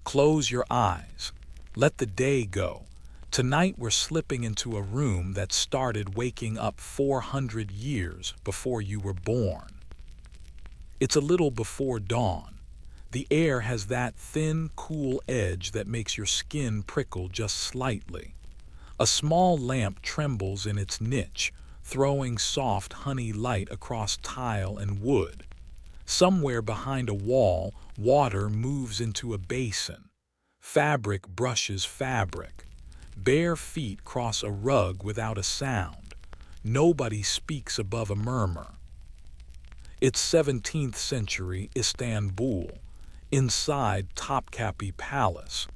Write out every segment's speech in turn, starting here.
Close your eyes. Let the day go. Tonight we're slipping into a room that started waking up 400 years before you were born. It's a little before dawn. The air has that thin, cool edge that makes your skin prickle just slightly. A small lamp trembles in its niche, throwing soft honey light across tile and wood. Somewhere behind a wall, water moves into a basin. Fabric brushes fabric. Bare feet cross a rug without a sound. Nobody speaks above a murmur. It's 17th century Istanbul, inside Topkapi Palace,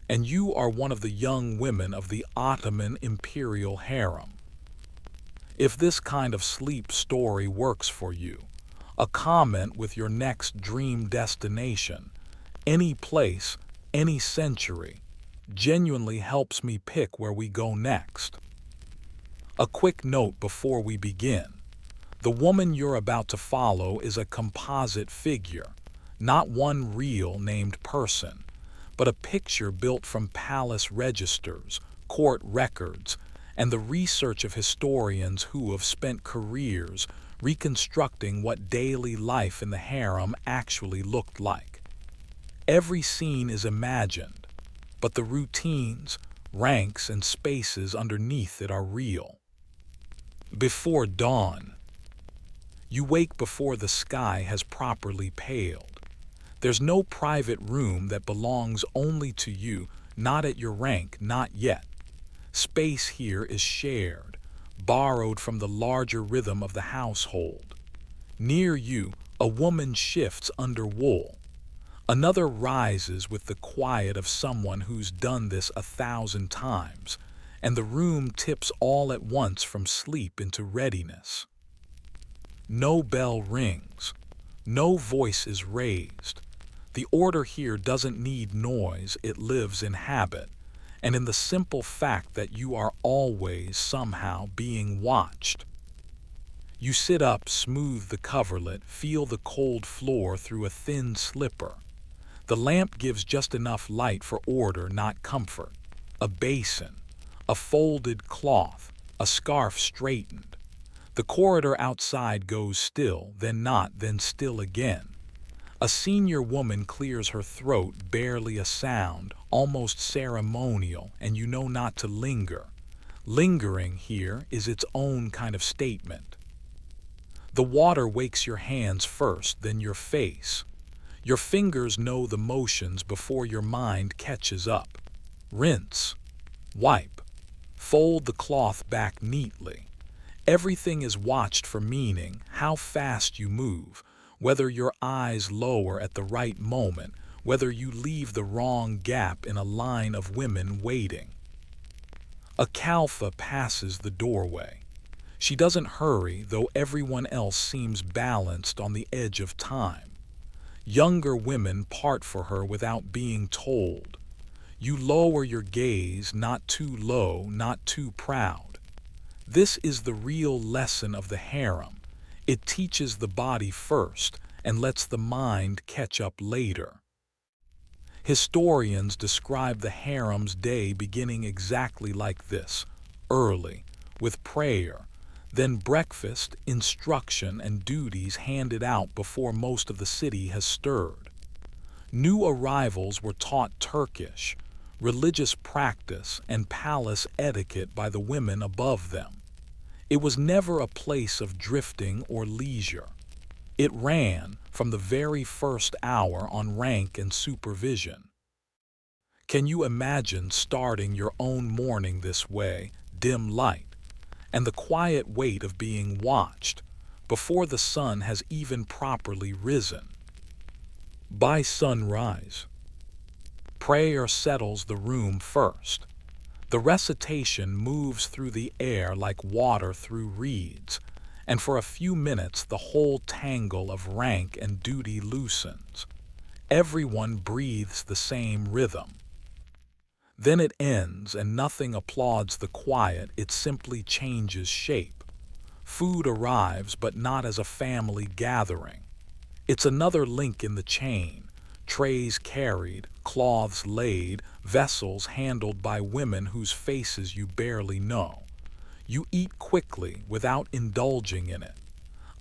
and you are one of the young women of the Ottoman Imperial Harem. If this kind of sleep story works for you, a comment with your next dream destination, any place, any century, genuinely helps me pick where we go next. A quick note before we begin. The woman you're about to follow is a composite figure, not one real named person, but a picture built from palace registers, court records, and the research of historians who have spent careers reconstructing what daily life in the harem actually looked like. Every scene is imagined, but the routines, ranks, and spaces underneath it are real. Before dawn. You wake before the sky has properly paled. There's no private room that belongs only to you, not at your rank, not yet. Space here is shared, borrowed from the larger rhythm of the household. Near you, a woman shifts under wool. Another rises with the quiet of someone who's done this 1,000 times, and the room tips all at once from sleep into readiness. No bell rings. No voice is raised. The order here doesn't need noise, it lives in habit, and in the simple fact that you are always somehow being watched. You sit up, smooth the coverlet, feel the cold floor through a thin slipper. The lamp gives just enough light for order, not comfort. A basin, a folded cloth, a scarf straightened. The corridor outside goes still, then not, then still again. A senior woman clears her throat, barely a sound, almost ceremonial, and you know not to linger. Lingering here is its own kind of statement. The water wakes your hands first, then your face. Your fingers know the motions before your mind catches up. Rinse. Wipe. Fold the cloth back neatly. Everything is watched for meaning, how fast you move, whether your eyes lower at the right moment, whether you leave the wrong gap in a line of women waiting. A Kalfa passes the doorway. She doesn't hurry, though everyone else seems balanced on the edge of time. Younger women part for her without being told. You lower your gaze, not too low, not too proud. This is the real lesson of the harem. It teaches the body first and lets the mind catch up later. Historians describe the harem's day beginning exactly like this, early, with prayer, then breakfast, instruction, and duties handed out before most of the city has stirred. New arrivals were taught Turkish, religious practice, and palace etiquette by the women above them. It was never a place of drifting or leisure. It ran, from the very first hour, on rank and supervision. Can you imagine starting your own morning this way, dim light, and the quiet weight of being watched, before the sun has even properly risen? By sunrise. Prayer settles the room first. The recitation moves through the air like water through reeds, and for a few minutes the whole tangle of rank and duty loosens. Everyone breathes the same rhythm. Then it ends, and nothing applauds the quiet, it simply changes shape. Food arrives, but not as a family gathering. It's another link in the chain, trays carried, cloths laid, vessels handled by women whose faces you barely know. You eat quickly without indulging in it.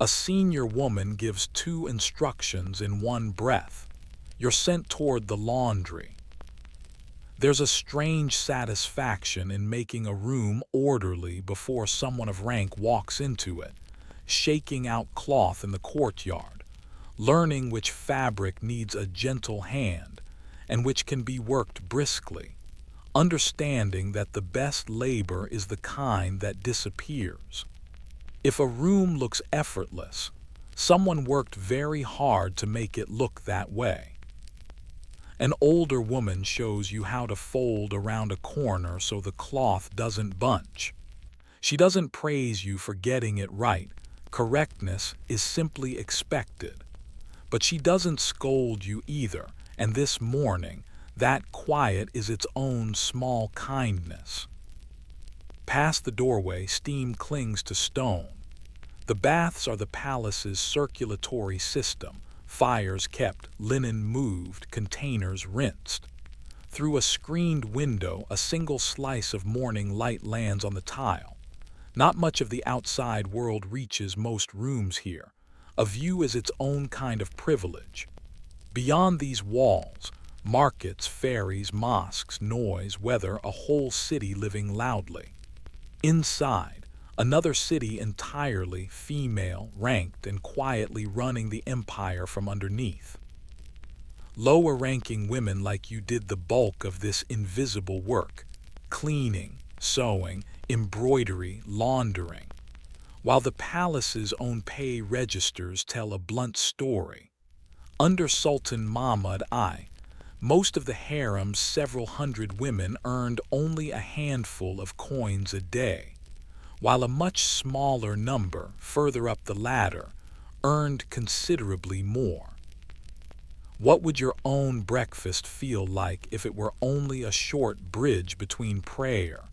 A senior woman gives 2 instructions in one breath. You're sent toward the laundry. There's a strange satisfaction in making a room orderly before someone of rank walks into it, shaking out cloth in the courtyard, learning which fabric needs a gentle hand and which can be worked briskly, understanding that the best labor is the kind that disappears. If a room looks effortless, someone worked very hard to make it look that way. An older woman shows you how to fold around a corner so the cloth doesn't bunch. She doesn't praise you for getting it right. Correctness is simply expected. But she doesn't scold you either, and this morning, that quiet is its own small kindness. Past the doorway, steam clings to stone. The baths are the palace's circulatory system. Fires kept, linen moved, containers rinsed. Through a screened window, a single slice of morning light lands on the tile. Not much of the outside world reaches most rooms here. A view is its own kind of privilege. Beyond these walls, markets, ferries, mosques, noise, weather, a whole city living loudly. Inside, another city entirely female, ranked and quietly running the empire from underneath. Lower-ranking women like you did the bulk of this invisible work, cleaning, sewing, embroidery, laundering, while the palace's own pay registers tell a blunt story. Under Sultan Mahmud I, most of the harem's several hundred women earned only a handful of coins a day, while a much smaller number, further up the ladder, earned considerably more. What would your own breakfast feel like if it were only a short bridge between prayer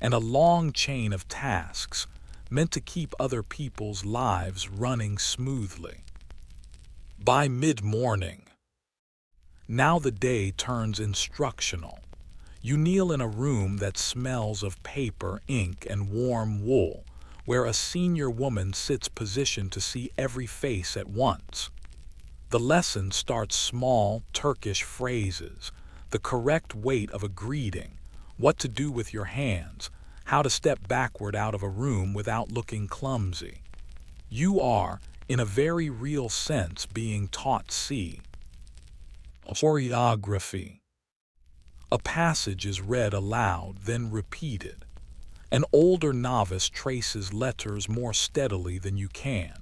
and a long chain of tasks meant to keep other people's lives running smoothly? By mid-morning, now the day turns instructional. You kneel in a room that smells of paper, ink, and warm wool, where a senior woman sits positioned to see every face at once. The lesson starts small, Turkish phrases, the correct weight of a greeting, what to do with your hands, how to step backward out of a room without looking clumsy. You are, in a very real sense, being taught choreography. A passage is read aloud, then repeated. An older novice traces letters more steadily than you can.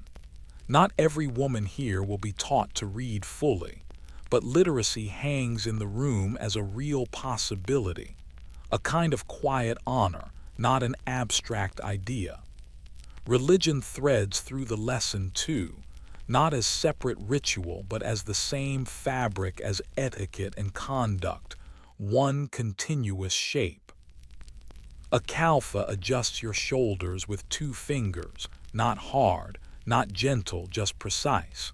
Not every woman here will be taught to read fully, but literacy hangs in the room as a real possibility, a kind of quiet honor, not an abstract idea. Religion threads through the lesson too, not as separate ritual but as the same fabric as etiquette and conduct, one continuous shape. A kalfa adjusts your shoulders with 2 fingers, not hard, not gentle, just precise.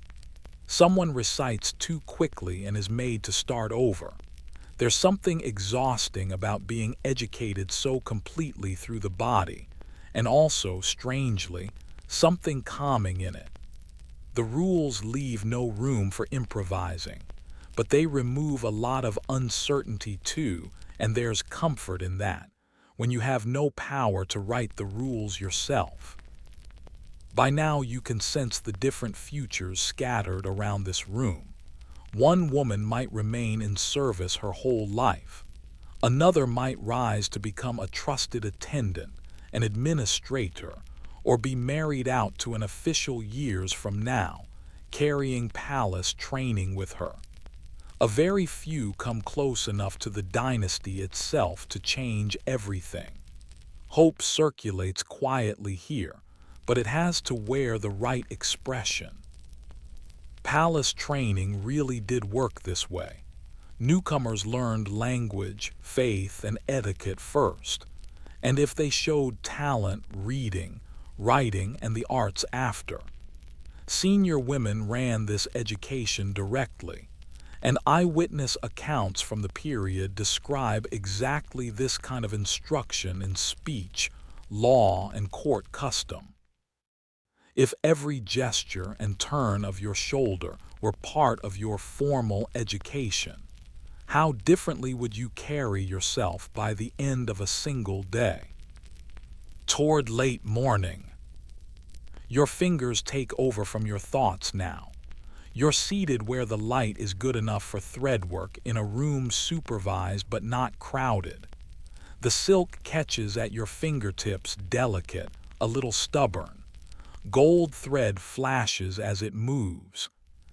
Someone recites too quickly and is made to start over. There's something exhausting about being educated so completely through the body, and also, strangely, something calming in it. The rules leave no room for improvising, but they remove a lot of uncertainty too, and there's comfort in that, when you have no power to write the rules yourself. By now you can sense the different futures scattered around this room. One woman might remain in service her whole life. Another might rise to become a trusted attendant, an administrator, or be married out to an official years from now, carrying palace training with her. A very few come close enough to the dynasty itself to change everything. Hope circulates quietly here, but it has to wear the right expression. Palace training really did work this way. Newcomers learned language, faith, and etiquette first, and if they showed talent, reading, writing, and the arts after. Senior women ran this education directly, And eyewitness accounts from the period describe exactly this kind of instruction in speech, law, and court custom. If every gesture and turn of your shoulder were part of your formal education, how differently would you carry yourself by the end of a single day? Toward late morning, your fingers take over from your thoughts now. You're seated where the light is good enough for thread work in a room supervised but not crowded. The silk catches at your fingertips, delicate, a little stubborn. Gold thread flashes as it moves.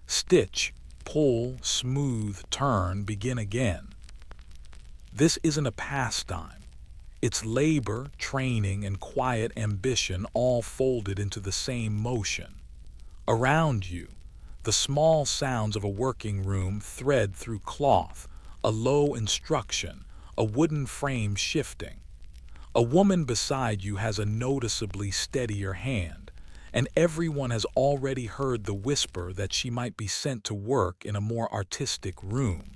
Stitch, pull, smooth, turn, begin again. This isn't a pastime. It's labor, training, and quiet ambition all folded into the same motion. Around you, the small sounds of a working room thread through cloth, a low instruction, a wooden frame shifting. A woman beside you has a noticeably steadier hand, and everyone has already heard the whisper that she might be sent to work in a more artistic room.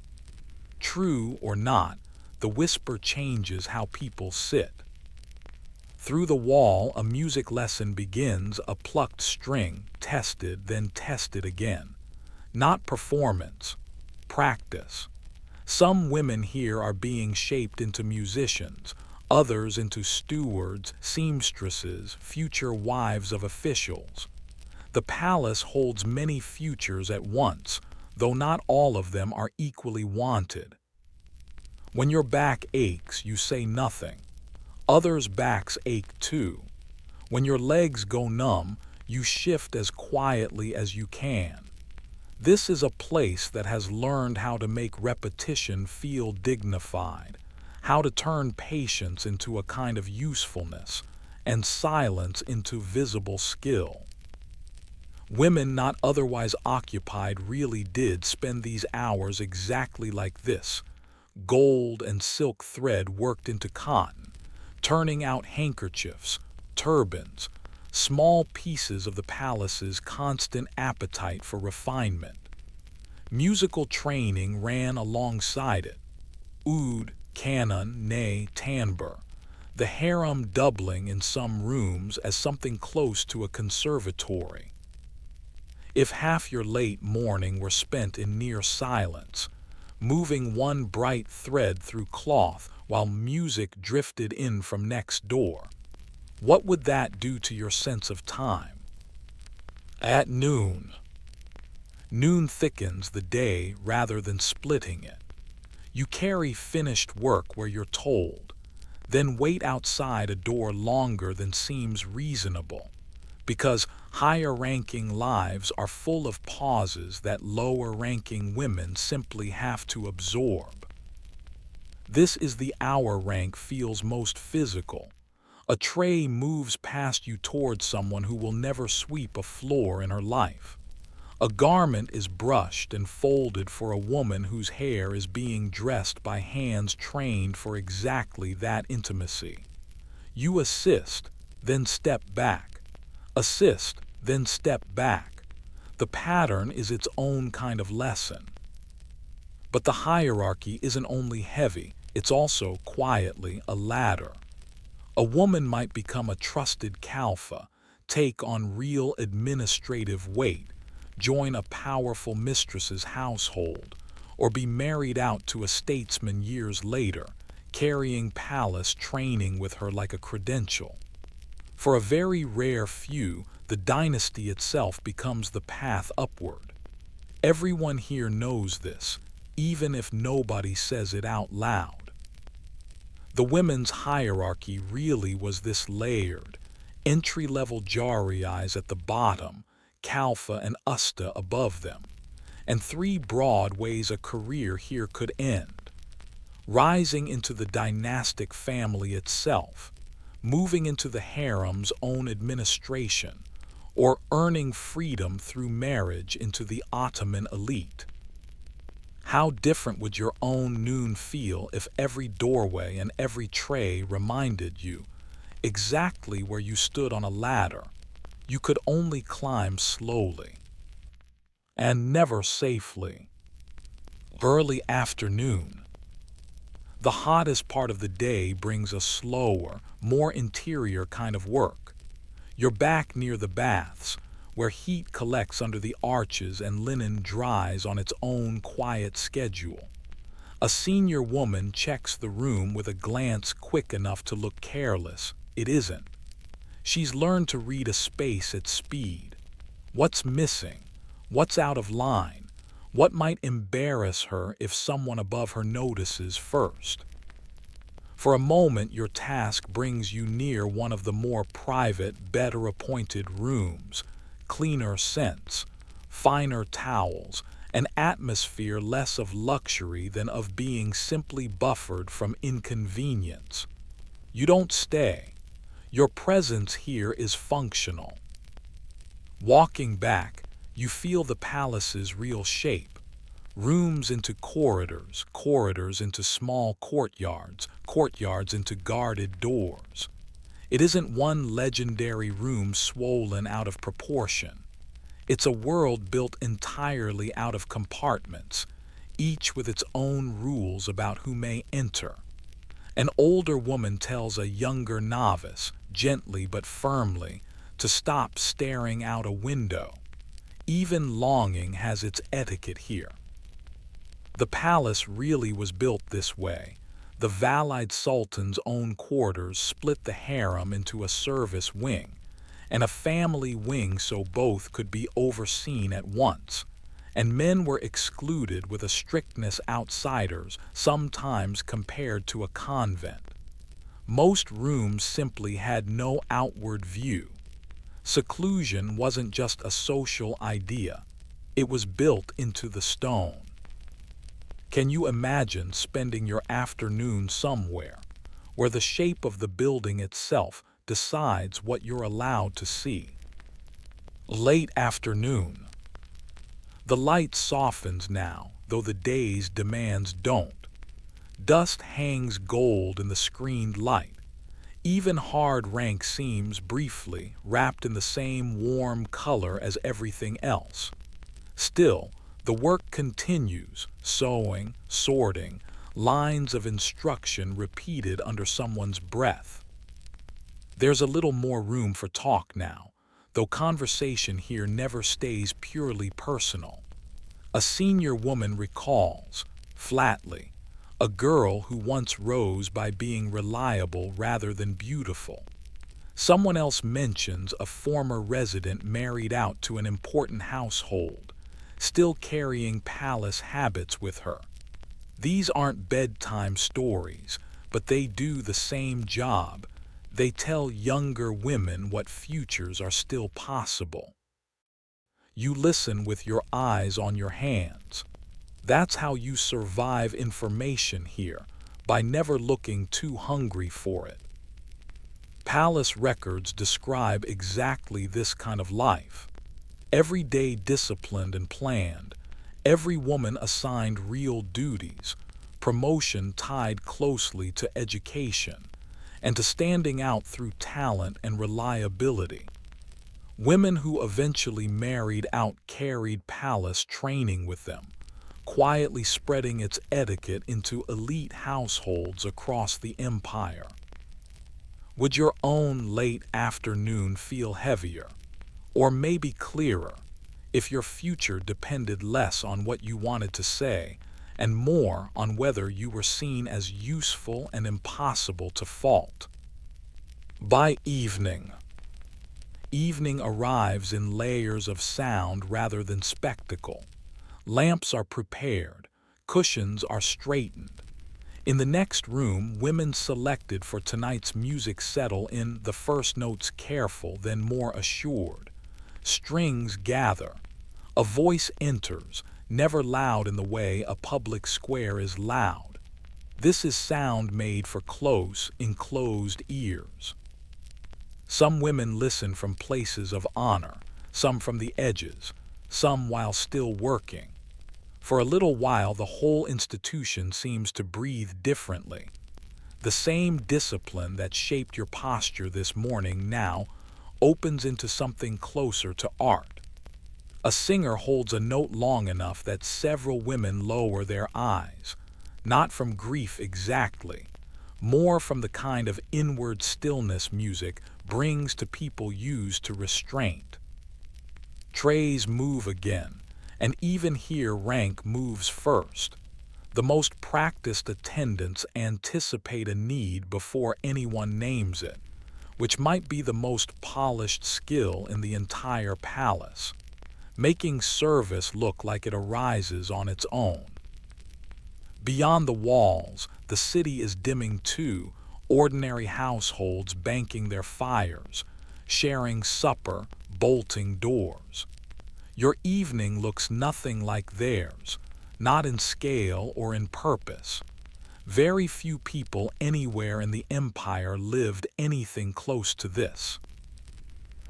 True or not, the whisper changes how people sit. Through the wall, a music lesson begins, a plucked string, tested, then tested again. Not performance, practice. Some women here are being shaped into musicians, others into stewards, seamstresses, future wives of officials. The palace holds many futures at once, though not all of them are equally wanted. When your back aches, you say nothing. Others' backs ache too. When your legs go numb, you shift as quietly as you can. This is a place that has learned how to make repetition feel dignified, how to turn patience into a kind of usefulness, and silence into visible skill. Women not otherwise occupied really did spend these hours exactly like this, gold and silk thread worked into cotton, turning out handkerchiefs, turbans, small pieces of the palace's constant appetite for refinement. Musical training ran alongside it. Oud, canon, ney, timbre. The harem doubling in some rooms as something close to a conservatory. If half your late morning were spent in near silence, moving one bright thread through cloth while music drifted in from next door, what would that do to your sense of time? At noon. Noon thickens the day rather than splitting it. You carry finished work where you're told, then wait outside a door longer than seems reasonable, because higher-ranking lives are full of pauses that lower-ranking women simply have to absorb. This is the hour rank feels most physical. A tray moves past you towards someone who will never sweep a floor in her life. A garment is brushed and folded for a woman whose hair is being dressed by hands trained for exactly that intimacy. You assist, then step back. Assist, then step back. The pattern is its own kind of lesson. But the hierarchy isn't only heavy, it's also quietly a ladder. A woman might become a trusted kalfa, take on real administrative weight, join a powerful mistress's household, or be married out to a statesman years later, carrying palace training with her like a credential. For a very rare few, the dynasty itself becomes the path upward. Everyone here knows this, even if nobody says it out loud. The women's hierarchy really was this layered, entry-level jariais at the bottom, Kalfa and Usta above them, and three broad ways a career here could end. Rising into the dynastic family itself, moving into the harem's own administration, or earning freedom through marriage into the Ottoman elite. How different would your own noon feel if every doorway and every tray reminded you exactly where you stood on a ladder you could only climb slowly, and never safely. Early afternoon. The hottest part of the day brings a slower, more interior kind of work. You're back near the baths, where heat collects under the arches and linen dries on its own quiet schedule. A senior woman checks the room with a glance quick enough to look careless. It isn't. She's learned to read a space at speed. What's missing? What's out of line? What might embarrass her if someone above her notices first? For a moment, your task brings you near one of the more private, better appointed rooms. Cleaner scents, finer towels, an atmosphere less of luxury than of being simply buffered from inconvenience. You don't stay. Your presence here is functional. Walking back, you feel the palace's real shape. Rooms into corridors, corridors into small courtyards, courtyards into guarded doors. It isn't one legendary room swollen out of proportion. It's a world built entirely out of compartments, each with its own rules about who may enter. An older woman tells a younger novice, gently but firmly, to stop staring out a window. Even longing has its etiquette here. The palace really was built this way. The Valide Sultan's own quarters split the harem into a service wing, and a family wing so both could be overseen at once, and men were excluded with a strictness outsiders sometimes compared to a convent. Most rooms simply had no outward view. Seclusion wasn't just a social idea, it was built into the stone. Can you imagine spending your afternoon somewhere where the shape of the building itself decides what you're allowed to see? Late afternoon. The light softens now, though the day's demands don't. Dust hangs gold in the screened light. Even hard rank seems briefly wrapped in the same warm color as everything else. Still, the work continues, sewing, sorting, lines of instruction repeated under someone's breath. There's a little more room for talk now, though conversation here never stays purely personal. A senior woman recalls, flatly, a girl who once rose by being reliable rather than beautiful. Someone else mentions a former resident married out to an important household, still carrying palace habits with her. These aren't bedtime stories, but they do the same job. They tell younger women what futures are still possible. You listen with your eyes on your hands. That's how you survive information here, by never looking too hungry for it. Palace records describe exactly this kind of life. Every day disciplined and planned, every woman assigned real duties, promotion tied closely to education, and to standing out through talent and reliability. Women who eventually married out carried palace training with them, quietly spreading its etiquette into elite households across the empire. Would your own late afternoon feel heavier, or maybe clearer, if your future depended less on what you wanted to say and more on whether you were seen as useful and impossible to fault? By evening. Evening arrives in layers of sound rather than spectacle. Lamps are prepared, cushions are straightened. In the next room, women selected for tonight's music settle in, the first notes careful, then more assured. Strings gather. A voice enters, never loud in the way a public square is loud. This is sound made for close, enclosed ears. Some women listen from places of honor, some from the edges, some while still working. For a little while, the whole institution seems to breathe differently. The same discipline that shaped your posture this morning now opens into something closer to art. A singer holds a note long enough that several women lower their eyes, not from grief exactly, more from the kind of inward stillness music brings to people used to restraint. Trays move again, and even here rank moves first. The most practiced attendants anticipate a need before anyone names it, which might be the most polished skill in the entire palace, making service look like it arises on its own. Beyond the walls, the city is dimming too, ordinary households banking their fires, sharing supper, bolting doors. Your evening looks nothing like theirs, not in scale or in purpose. Very few people anywhere in the empire lived anything close to this.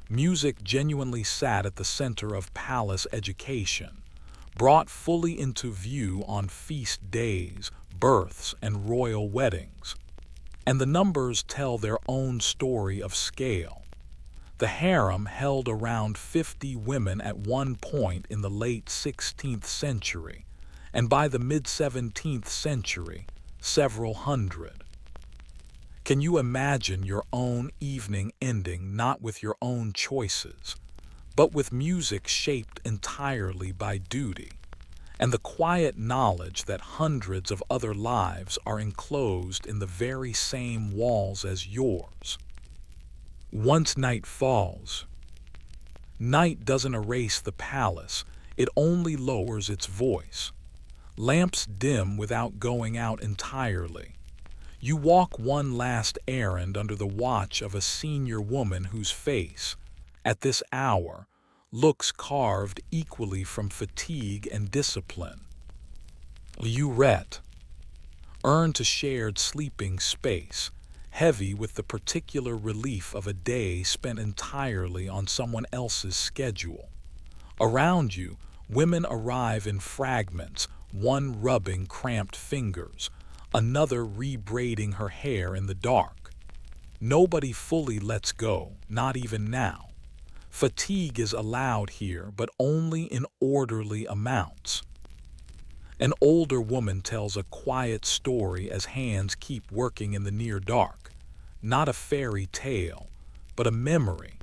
Music genuinely sat at the center of palace education, brought fully into view on feast days, births, and royal weddings. And the numbers tell their own story of scale. The harem held around 50 women at one point in the late 16th century, and by the mid-17th century, several hundred. Can you imagine your own evening ending not with your own choices, but with music shaped entirely by duty, and the quiet knowledge that hundreds of other lives are enclosed in the very same walls as yours? Once night falls, night doesn't erase the palace, it only lowers its voice. Lamps dim without going out entirely. You walk one last errand under the watch of a senior woman whose face, at this hour, looks carved equally from fatigue and discipline. You earn to shared sleeping space, heavy with the particular relief of a day spent entirely on someone else's schedule. Around you, women arrive in fragments, one rubbing cramped fingers, another rebraiding her hair in the dark. Nobody fully lets go, not even now. Fatigue is allowed here, but only in orderly amounts. An older woman tells a quiet story as hands keep working in the near dark. Not a fairy tale, but a memory.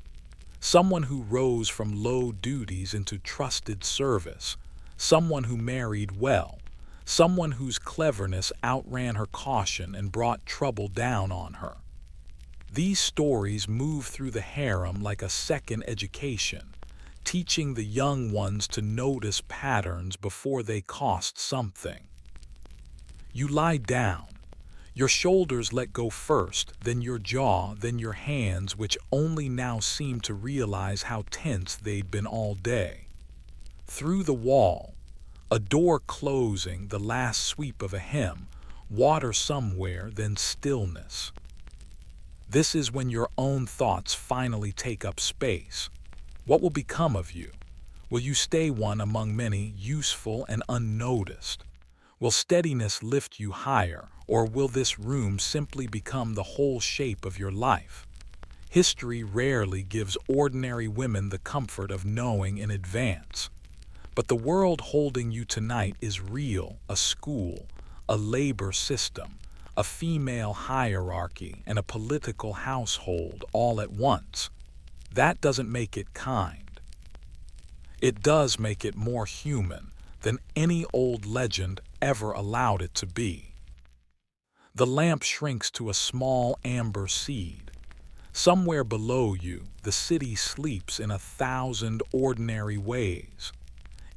Someone who rose from low duties into trusted service. Someone who married well. Someone whose cleverness outran her caution and brought trouble down on her. These stories move through the harem like a second education, teaching the young ones to notice patterns before they cost something. You lie down. Your shoulders let go first, then your jaw, then your hands, which only now seem to realize how tense they'd been all day. Through the wall, a door closing, the last sweep of a hem, water somewhere, then stillness. This is when your own thoughts finally take up space. What will become of you? Will you stay one among many, useful and unnoticed? Will steadiness lift you higher, or will this room simply become the whole shape of your life? History rarely gives ordinary women the comfort of knowing in advance. But the world holding you tonight is real, a school, a labor system, a female hierarchy, and a political household all at once. That doesn't make it kind. It does make it more human than any old legend ever allowed it to be. The lamp shrinks to a small amber seed. Somewhere below you, the city sleeps in 1,000 ordinary ways.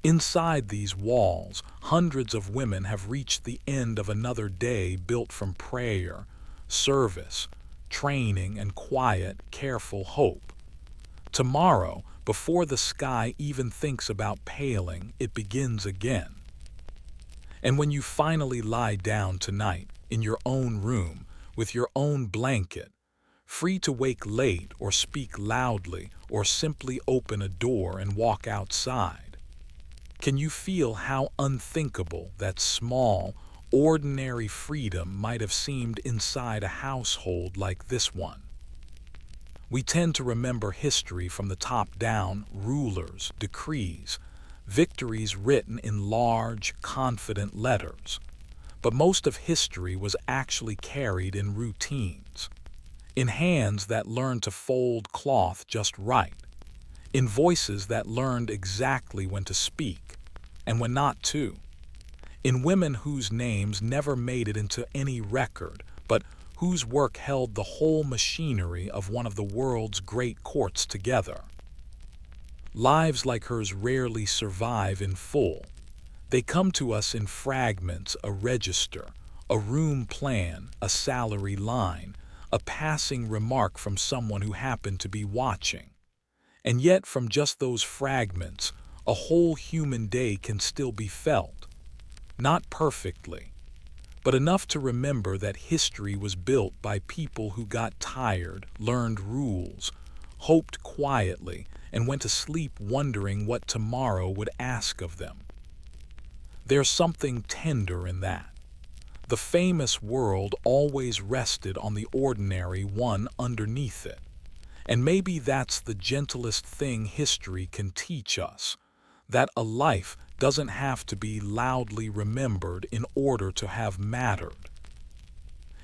Inside these walls, hundreds of women have reached the end of another day built from prayer, service, training, and quiet, careful hope. Tomorrow, before the sky even thinks about paling, it begins again. And when you finally lie down tonight, in your own room, with your own blanket, free to wake late or speak loudly or simply open a door and walk outside, can you feel how unthinkable that small, ordinary freedom might have seemed inside a household like this one? We tend to remember history from the top down, rulers, decrees, victories written in large, confident letters. But most of history was actually carried in routines, in hands that learned to fold cloth just right, in voices that learned exactly when to speak and when not to, in women whose names never made it into any record, but whose work held the whole machinery of one of the world's great courts together. Lives like hers rarely survive in full. They come to us in fragments: a register, a room plan, a salary line, a passing remark from someone who happened to be watching. And yet, from just those fragments, a whole human day can still be felt. Not perfectly, but enough to remember that history was built by people who got tired, learned rules, hoped quietly, and went to sleep wondering what tomorrow would ask of them. There's something tender in that. The famous world always rested on the ordinary one underneath it. And maybe that's the gentlest thing history can teach us, that a life doesn't have to be loudly remembered in order to have mattered.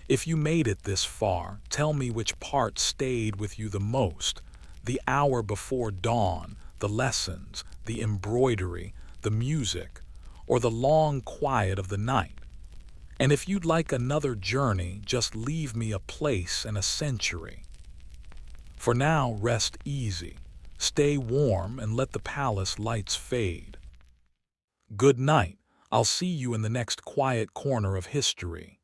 If you made it this far, tell me which part stayed with you the most: the hour before dawn, the lessons, the embroidery, the music, or the long quiet of the night. And if you'd like another journey, just leave me a place and a century. For now, rest easy, stay warm, and let the palace lights fade. Good night. I'll see you in the next quiet corner of history.